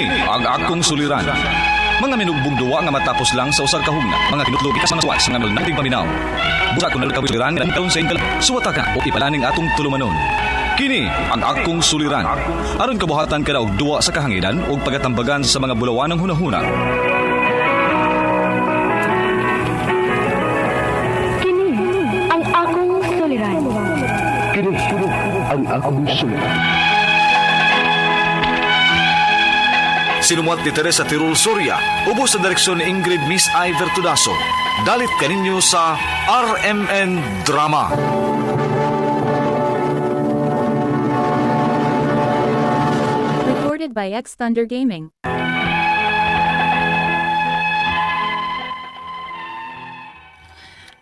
Kini ang akong suliran. Mga minugbong duwa nga matapos lang sa usag kahugna. Mga kinutlo ikas mga suwat sa nga malnating paminaw. Busa kung nalakaw suliran nga taon sa ingkal. Suwata ka o ipalaning atong tulumanon. Kini ang akong suliran. Aron kabuhatan ka na og duwa sa kahanginan o pagatambagan sa mga bulawan ng hunahuna. Kini ang akong suliran. Kini ang akong suliran. Sinumat ni Teresa Tirul Soria, ubos sa direksyon ni Ingrid Miss Iver Tudaso. Dalit kaninyo sa RMN Drama. Recorded by X Thunder Gaming.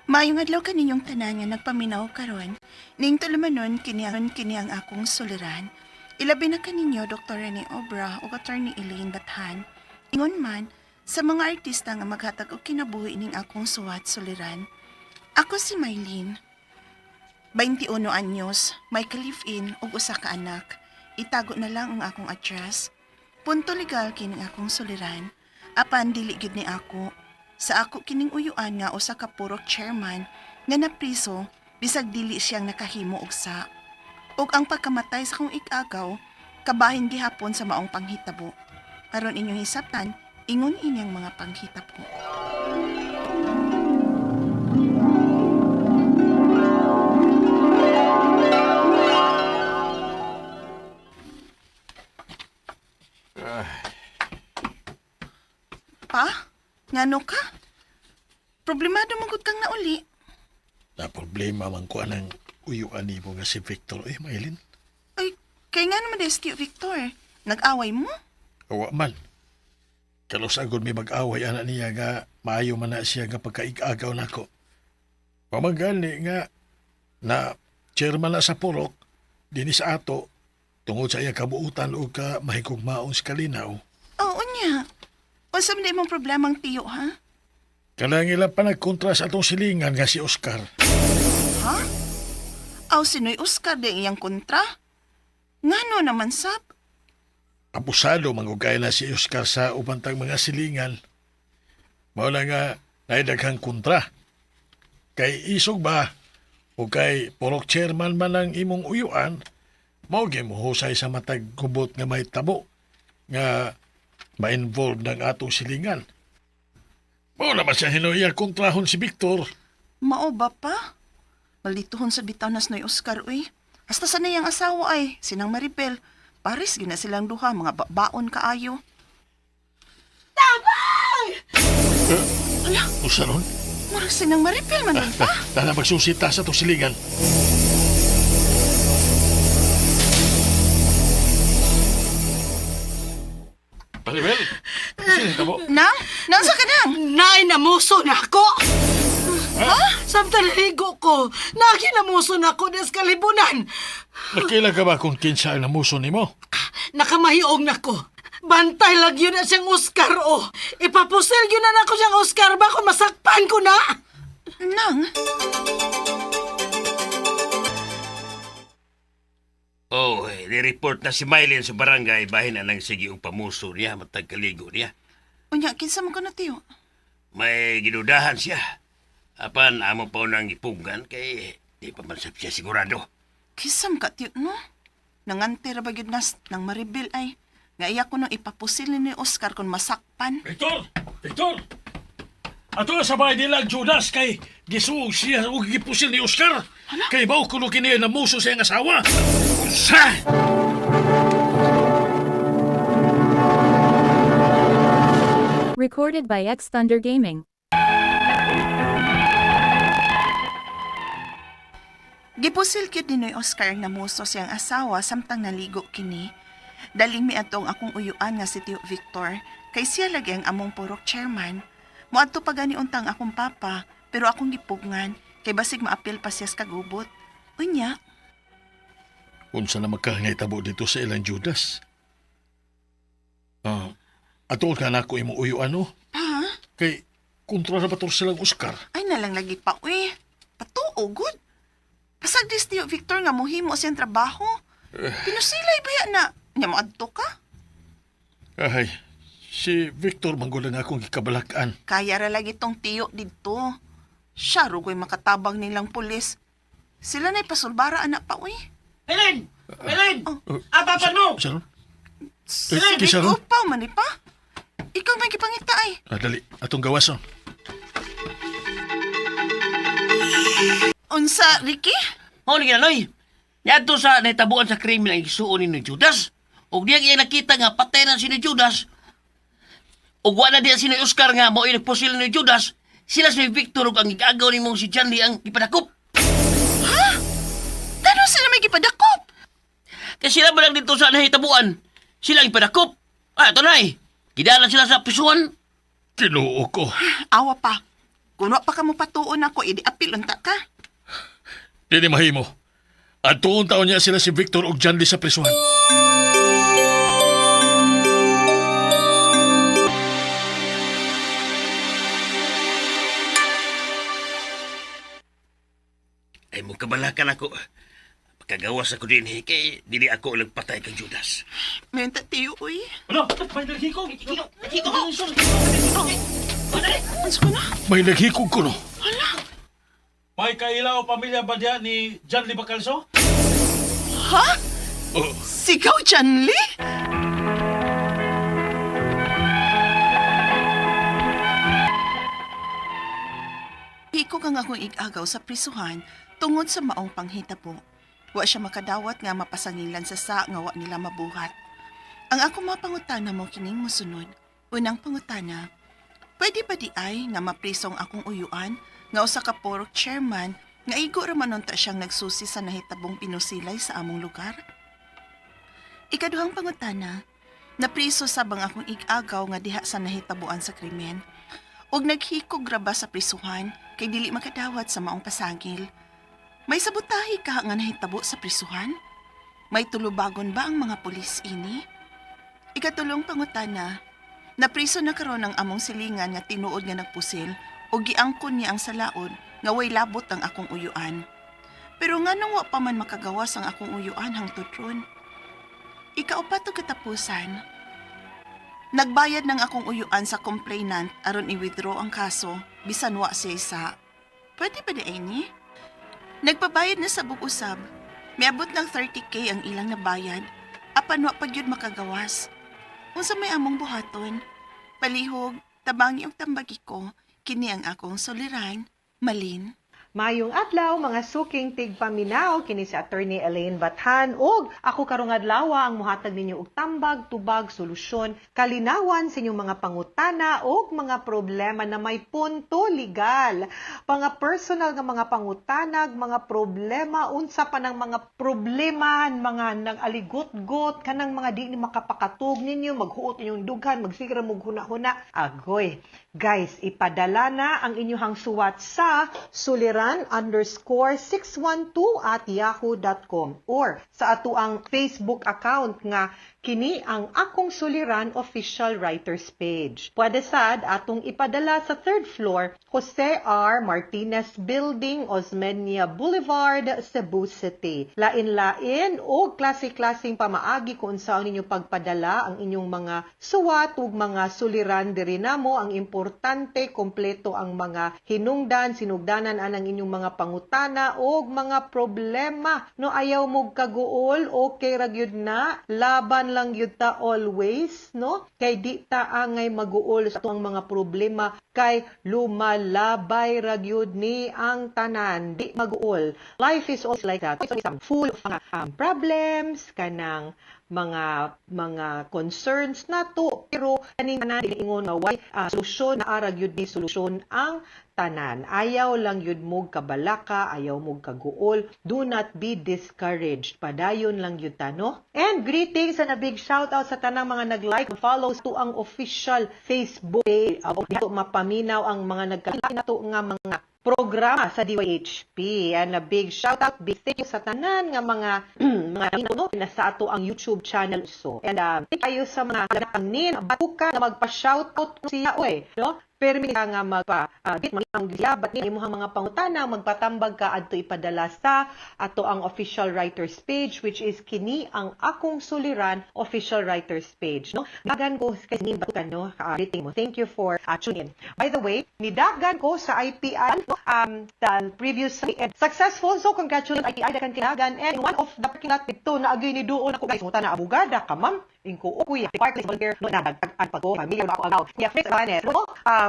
Maayong adlaw kaninyong tanan nga nagpaminaw karon. Ning tulumanon kini ang akong suliran. Ilabi na kaninyo Dr. Rene Obra o Attorney Elaine Bathan. Ingon man sa mga artista nga maghatag og kinabuhi ning akong suwat suliran. Ako si Maylene. 21 anyos, may ka-live-in ug usa ka anak. Itago na lang ang akong address. Punto legal kining akong suliran. Apan dili gyud ni ako. Sa ako kining uyuan nga usa ka purok chairman nga napriso bisag dili siyang nakahimo og sa. Ug ang pagkamatay sa kong ikagaw, kabahin gihapon sa maong panghitabo. Aron inyong hisabtan, ingon inyang mga panghitabo. Pa? Ngano ka? Problemado magud kang nauli. Na problema man ko anang uyuan ni mo nga si Victor. Maylin. Ay, kay nga naman Destio Victor. Nag-away mo? Awa man. Kalos agad may mag-away anak niya nga maayo man na siya nga pagkaig-agaw na ko. Pamagali nga na chairman na sa purok, din sa ato, tungod sa iya kabuutan o ka mahigugmaon sa kalinaw. Oo niya. Unsa man imong problemang tiyo, ha? Kanangila pa nagkontra sa atong silingan nga si Oscar. Ha? Aw, sinoy Oscar de iyang kontra? Ngano naman sab? Abusado mangugay na si Oscar sa ubantang mga silingan. Maula nga naidaghang kontra. Kay isog ba o kay purok chairman man ang imong uyuan, maugi mo husay sa matag gubot nga may tabo nga ma-involve ng atong silingan. Maula ba siya hinuya kontrahon si Victor? Mao ba pa? Malituhon sa bitaw nas noy Oscar, uy. Hasta sa niyang asawa ay, sinang Maribel. Paris, gina silang duha, mga baon kaayo. Usa ron? Mura sinang Maribel man nun pa. Tala magsusita sa itong silingan. Maribel, sino ka mo? Nang? Nang sa kanang? Nainamuso na ako! Ha? Samtang naligo ko, nakinamuso na ako des kalibunan. Nakila ka ba kung kinsa ang namuso ni mo? Nakamahiog na ko. Bantay lang yun na siyang Oscar, oh. Ipapusil yun na ako siyang Oscar ba kung masakpan ko na? Nang? Oh, ni-report na si Mylene sa barangay bahin na nang sige og pamuso niya matag kaligo niya. Unya, kinsa mo ka na tiyo? May ginudahan siya. Apan amo pa nang ipunggan kay di pa man sab siya sigurado. Kisam ka tiyo, no? Nangante ra ba gyud nas nang Maribel ay. Nga iya ko nang ipapusil ni Oscar kung masakpan. Victor! Victor! Ato sa bahay nila ang Judas kay gisuog siya o gipusil ni Oscar. Kay bao kuno kini namuso sa iyang asawa. Sa! Recorded by X Thunder Gaming. Gipusil gyud ni Oscar na muso siyang asawa samtang naligo kini. Daling mi atong akong uyuan nga si Tio Victor kay siya lagi ang among purok chairman. Moadto pa gani untang akong papa pero akong gipugngan kay basig maapil pa siya sa kagubot. Unya, Unsa na magkahangay tabo dito sa ilang Judas? Atol ka na ako imong uyuan, no? ha? Kay kontra na ba to silang Oscar? Ay nalang lagi pa, uy. Patuo, good. Pasag dis Tio Victor nga mohimo siyang trabaho. Pinusilay baya na. Nya moadto ka? Ay, si Victor manggulang akong ikabalakan. Kaya ra lagi tong tiyo dito. Siya rugoy makatabang nilang pulis. Sila na'y pasulbara anak pa, uy. Elaine! Elaine! Apapan mo! Sharon? Sila, Sharon? Ikaw pa, man pa. Ikaw may kipangita ay. Dali, atong gawas, oh. Unsa, Ricky? Mao ni Noy. Yadto sa nahitabuan sa krimen ang isuon ni Judas. Og diya iya nakita nga patay na si Judas. Og wala diya si Oscar nga mao nagpusil ni Judas. Sila si Victor ug ang igagaw ni mong si Janly ang ipadakop. Tano sila may gipadakop? Kaya sila ba lang dito sa nahitabuan? Sila ang ipadakop. Ito na eh. Kidala sila sa pisuan. Kinuo ko. Awa pa. Kuno pa ka mo patuon ako, idi apil unta ka. Dili mahimo. At tuon taon niya sila si Victor ug Janly sa prisuhan. Ay mo kabalakan ako. Pagkagawas ako din eh. Kay dili ako nagpatay kang Judas. May unta tiyo, uy. Ano? May naghiko! Naghiko! Ansa ko na? May naghikog ko, no? May kailaw pamilya ba diya ni John Libacalso? Ha? Oh, Sigaw, Janly? Hiko kang akong igagaw sa prisuhan tungod sa maong panghitabo. Wa siya makadawat nga mapasangilan sa nga wa nila mabuhat. Ang ako mapangutana mo kining mosunod. Unang pangutana, pwede ba di ay nga maprisong akong uyuan nga usa ka porok chairman nga igo ra manunta siyang nagsusi sa nahitabong pinusilay sa among lugar? Ikaduhang pangutana, napriso sabang akong igagaw nga diha sa nahitabuan sa krimen. Og naghikog ra ba sa prisuhan kay dili makadawat sa maong pasagil. May sabotahe ka nga nahitabo sa prisuhan? May tulubagon ba ang mga pulis ini? Ikatulong pangutana, napriso na karon ang among silingan nga tinuod nga nagpusil o giangkon niya ang salaod nga way labot ang akong uyuan. Pero nganong wa pa man makagawas ang akong uyuan hangtod ron? Ikaupat o katapusan, nagbayad ng akong uyuan sa complainant aron i-withdraw ang kaso bisan wa siya isa. Pwede ba di ay ni? Nagpabayad na sa bug-usab. Miabot ng 30K ang ilang nabayad. Apan wa pa gyud makagawas. Unsa may among buhaton? Palihog, tabangi og tambagi ko, kini ang akong soliran, Malin. Mayong adlaw mga suking tigpaminaw kini si Attorney Elaine Bathan ug ako karong adlaw ang muhatag ninyo og tambag, tubag, solusyon, kalinawan sa inyong mga pangutana ug mga problema na may punto legal. Mga personal nga mga pangutanag, mga problema, unsa pa ng mga problema, mga nag-aligot-got, kanang mga di ni makapakatug ninyo, maghuot inyong dughan, magsigra mo huna-huna. Agoy, guys, ipadala na ang inyong suwat sa suliran_612@yahoo.com or sa ato ang Facebook account nga kini ang Akong Suliran official writers page. Pwede sad atong ipadala sa 3rd floor, Jose R. Martinez Building, Osmeña Boulevard, Cebu City. Lain-lain o klase-klaseng pamaagi kung saan ninyo pagpadala ang inyong mga suwat ug mga suliran diri namo. Ang importante, kompleto ang mga hinungdan, sinugdanan anang inyong mga pangutana o mga problema. No ayaw mo kaguol, okay ra gyud na, laban lang yun ta always, no? Kay di ta angay maguol sa atong mga problema, kay lumalabay ra gyud ni ang tanan, di maguol. Life is always like that. It's full of problems, kanang mga concerns nato, pero kaning tanan ingon nga way solusyon na ara gyud ni solusyon ang tanan. Ayaw lang yun mo kabalaka, ayaw mo kaguol. Do not be discouraged. Padayon lang yun ta, no? And greetings and a big shout out sa tanang mga nag-like, follows to ang official Facebook page. Dito mapaminaw ang mga nagkakita na to nga mga programa sa DYHP. And a big shout out, big thank you sa tanan nga mga no, na sa ato ang YouTube channel so. And thank you sa mga nagangnin, batuka na magpa-shout out siya, no? permi ka nga magpa-git ang giyabat ni imong mga pangutana, magpatambag ka adto ipadala sa ato ang official writers page, which is Kini ang Akong Suliran official writers page, no? Dagan ko kasi batukan, no? Rating mo. Thank you for tuning in. By the way, nidagan ko sa IPI, no? The previous successful, so congratulations IPI dagan kinagan, and in one of the parking lot dito na agay ni doon ako guys, muta na abogada ka ma'am, ingko ukuya park volunteer no na dagdag pag ko pamilya na ako agaw yeah fix awareness no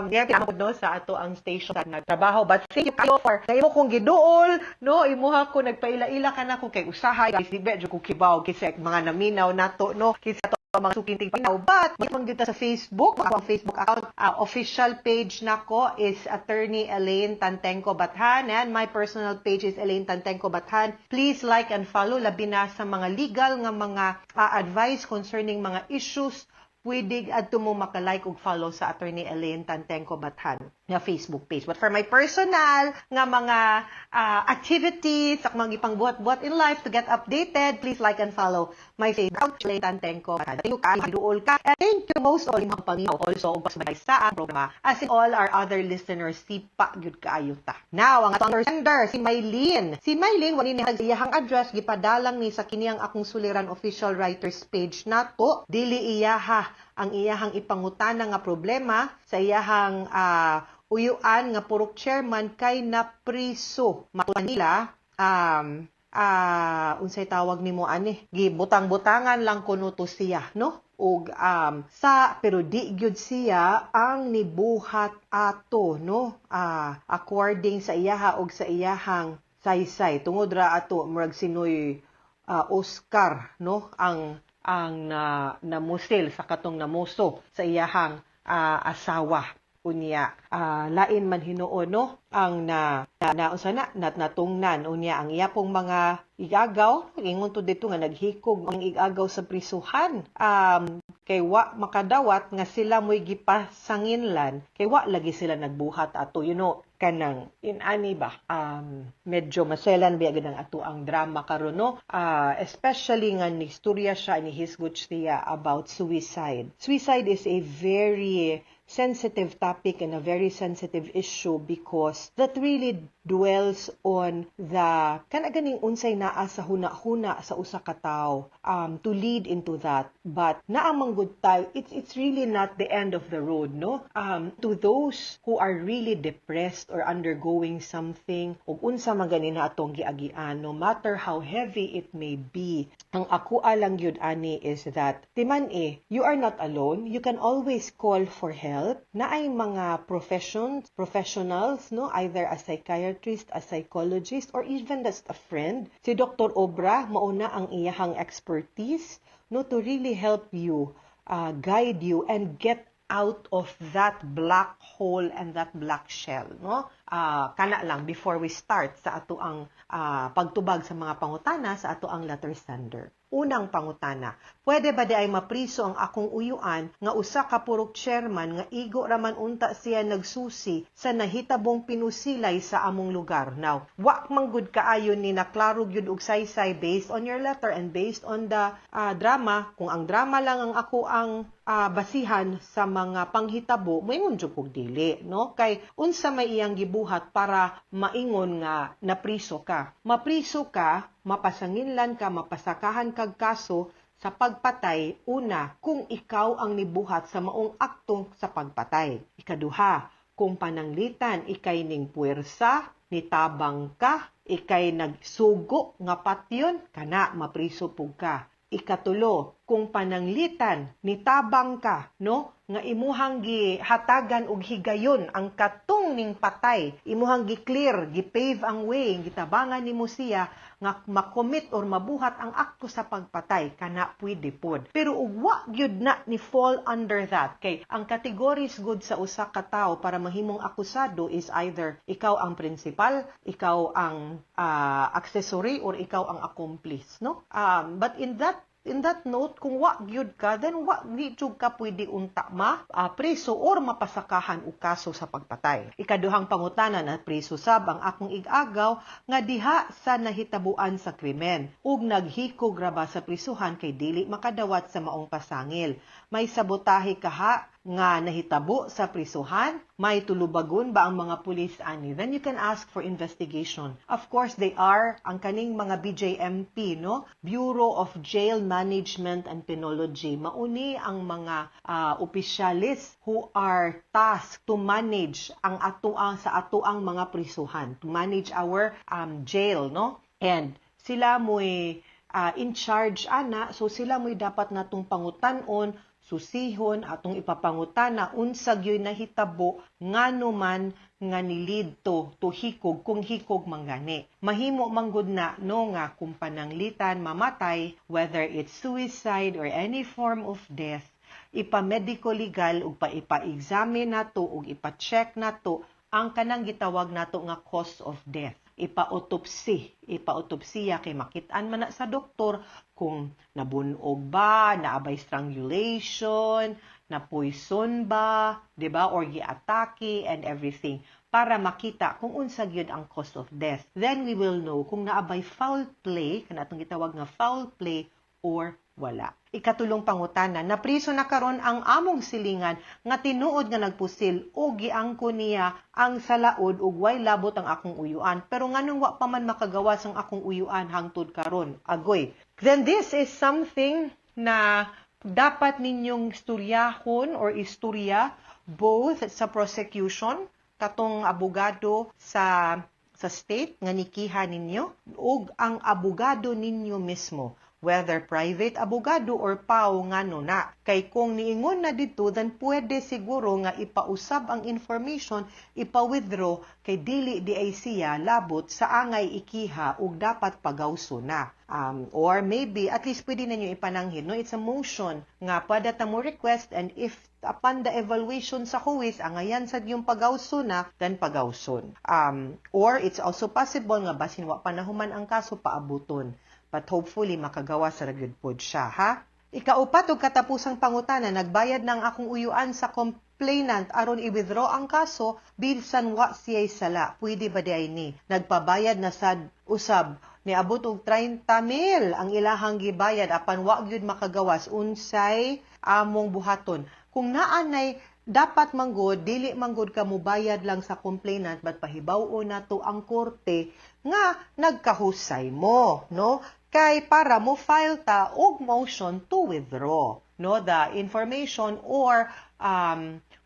yeah pinamod no sa ato ang station sa nagtrabaho, but thank you kayo for sa imo kong giduol no, imuha ko nagpaila-ila ka na ko kay usahay guys, di medyo ko kibaw kasi mga naminaw nato no, kasi ato mga sukinting pinaw, but man dito sa Facebook, ang Facebook account, official page nako is Attorney Elaine Tantenco Bathan, and my personal page is Elaine Tantenco Bathan. Please like and follow, labi na sa mga legal nga mga advice concerning mga issues, pwede adto mo makalike ug follow sa Attorney Elaine Tantenco Bathan nga Facebook page. But for my personal nga mga activities, sa mga ipangbuhat-buhat in life to get updated, please like and follow my Facebook, Elaine Tantenco Bathan. Thank you ka, hiduol ka. And thank you most all imong paminaw also ug pasubay sa ang programa. As in all our other listeners, sipa gyud kaayo ta. Now, ang atong sender si Maylene. Si Maylene wani ni iyahang address gipadalang ni sa Kini ang Akong Suliran official writers page nato. Dili iyaha ang iyahang ipangutana nga problema sa iyahang uyuan nga purok chairman kay napriso. Matuan nila unsay tawag nimo ani, gibutang-butangan lang kuno to siya no, ug pero di gyud siya ang nibuhat ato no, according sa iyaha ug sa iyahang saysay tungod ra ato murag sinoy Oscar no, ang namusil sa katong namuso sa iyahang asawa unya. Lain man hinuon no ang natungnan unya ang iya pong mga igagaw, ingon to dito nga naghikog ang igagaw sa prisuhan, kay wa makadawat nga sila mo'y gipasanginlan, kay wa lagi sila nagbuhat ato, you know, kanang inani ba, medyo maselan biya ang ato ang drama karon no, especially nga ni istorya siya ni hisgot siya about suicide. Suicide is a very sensitive topic and a very sensitive issue because that really dwells on the kanaganing unsay naa sa huna-huna sa usa ka tawo, to lead into that. But naamang good tayo, it's really not the end of the road no, to those who are really depressed or undergoing something ug unsa man gani na atong giagian, no matter how heavy it may be, ang ako alang yun ani is that timan you are not alone, you can always call for help. Naay mga professionals no, either a psychiatrist, a psychologist, or even just a friend. Si Dr. Obra mauna ang iyahang expertise no, to really help you, guide you and get out of that black hole and that black shell no. Kana lang before we start sa ato ang pagtubag sa mga pangutana sa ato ang letter sender. Unang pangutana, pwede ba di ay mapriso ang akong uyuan nga usa ka purok chairman nga igo raman unta siya nagsusi sa nahitabong pinusilay sa among lugar? Now, wa manggod kaayo ni naklaro gyud og saysay based on your letter and based on the drama. Kung ang drama lang ang ako ang basihan sa mga panghitabo, moingon jud kog dili no, kay unsa may iyang gibuhat para maingon nga napriso ka. Mapriso ka, mapasanginlan ka, mapasakahan kag kaso sa pagpatay. Una, kung ikaw ang nibuhat sa maong akto sa pagpatay. Ikaduha, kung pananglitan ikay ning puwersa, nitabang ka, ikay nagsugo nga patyon, kana mapriso pug ka. Ikatulo, kung pananglitan nitabang ka no, nga imuhang gihatagan og higayon ang katong ning patay, imuhang gi-clear, gi-pave ang way, gitabangan nimo siya nga makomit or mabuhat ang akto sa pagpatay, kana pwede pod. Pero ug wa gyud na ni fall under that, kay ang categories good sa usa ka tawo para mahimong akusado is either ikaw ang principal, ikaw ang accessory, or ikaw ang accomplice no. But in that note, kung wa gyud ka, then wa di jud ka pwede unta preso or mapasakahan og kaso sa pagpatay. Ikaduhang pangutana na preso sab ang akong igagaw nga diha sa nahitabuan sa krimen ug naghikog ra ba sa prisuhan kay dili makadawat sa maong pasangil. May sabotahe kaha nga nahitabo sa prisuhan? May tulubagon ba ang mga pulis ani? Then you can ask for investigation. Of course, they are ang kaning mga BJMP, no? Bureau of Jail Management and Penology. Mauni ang mga opisyalis who are tasked to manage ang sa atoang mga prisuhan, to manage our jail, no? And sila mo'y in charge ana, so sila mo'y dapat natong pangutanon, susihon atong ipapangutana unsag yoy nahitabo ngano man nga nilid to hikog kung hikog manggani. Mahimo manggod na no nga kung pananglitan mamatay, whether it's suicide or any form of death, ipa-medico legal ug ipa-examine nato ug ipa-check nato ang kanang gitawag nato nga cause of death. Ipa-autopsiya kay makitaan man na sa doktor kung nabunog ba, naabay strangulation, na poison ba, 'di ba, or giatake and everything para makita kung unsa gyud ang cause of death. Then we will know kung naabay foul play, kana atong gitawag nga foul play or wala. Ikatulong pangutana, napriso na karon ang among silingan nga tinuod nga nagpusil o giangko niya ang salaod ug way labot ang akong uyuan. Pero nganong wa pa man makagawas ang akong uyuan hangtod karon? Agoy. Then this is something na dapat ninyong istoryahon or istorya both sa prosecution, katong abogado sa state nga nikiha ninyo ug ang abogado ninyo mismo, whether private abogado or PAO ngano na. Kay kung niingon na dito, then pwede siguro nga ipausab ang information, ipa-withdraw, kay dili di ay siya labot sa angay ikiha ug dapat pagawso na. Or maybe, at least pwede ninyo ipananghin, no? It's a motion nga pada ta mo request, and if upon the evaluation sa huwis, angayan sa yung pagawso na, then pagawson. Or it's also possible nga basin wa panahuman ang kaso paabuton. But hopefully, makagawa sa ragyod pod siya, ha? Ikaupat og katapusang pangutana, nagbayad ng akong uyuan sa complainant aron i-withdraw ang kaso, bisan wa siya'y sala. Pwede ba di ay ni? Nagpabayad na sad usab. Niabot og 30,000 ang ilahang gibayad, apan wa gyud makagawas. Unsay among buhaton. Kung naanay, dapat manggod, dili manggod ka mubayad lang sa complainant, but pahibaw-o na to ang korte nga nagkahusay mo, no? Kay para mo file ta og motion to withdraw, no, the information or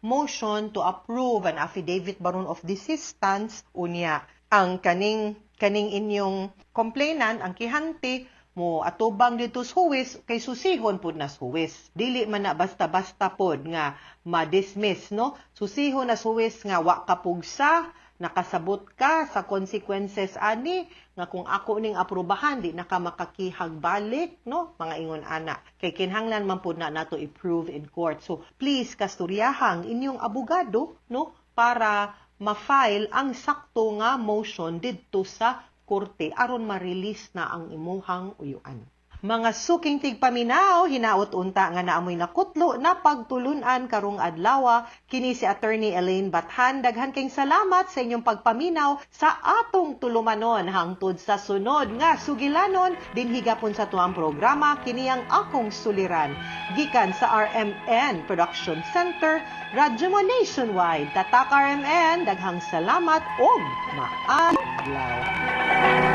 motion to approve an affidavit baron of desistance unya ang kaning inyong complainant ang kihanti mo atubang dito sa huwis kay susigon pud na sa huwis. Dili man na basta-basta pod nga ma-dismiss, no? Susihon na sa huwis nga wa ka pugsa, nakasabot ka sa consequences ani nga kung ako ning aprubahan di na ka makakihag balik, no, mga ingon ana, kay kinahanglan man pud na nato i-prove in court. So please kastoryahang inyong abogado, no, para ma-file ang sakto nga motion didto sa korte aron ma-release na ang imuhang uyuan. Mga suking tigpaminaw, hinaot unta nga naamoy nakutlo na pagtulunan karong adlaw. Kini si Attorney Elaine Bathan. Daghan kayong salamat sa inyong pagpaminaw sa atong tulumanon hangtod sa sunod nga sugilanon din higapon sa tuang programa kini ang akong suliran. Gikan sa RMN Production Center, Radyo Mo Nationwide. Tatak RMN, daghang salamat og maadlaw.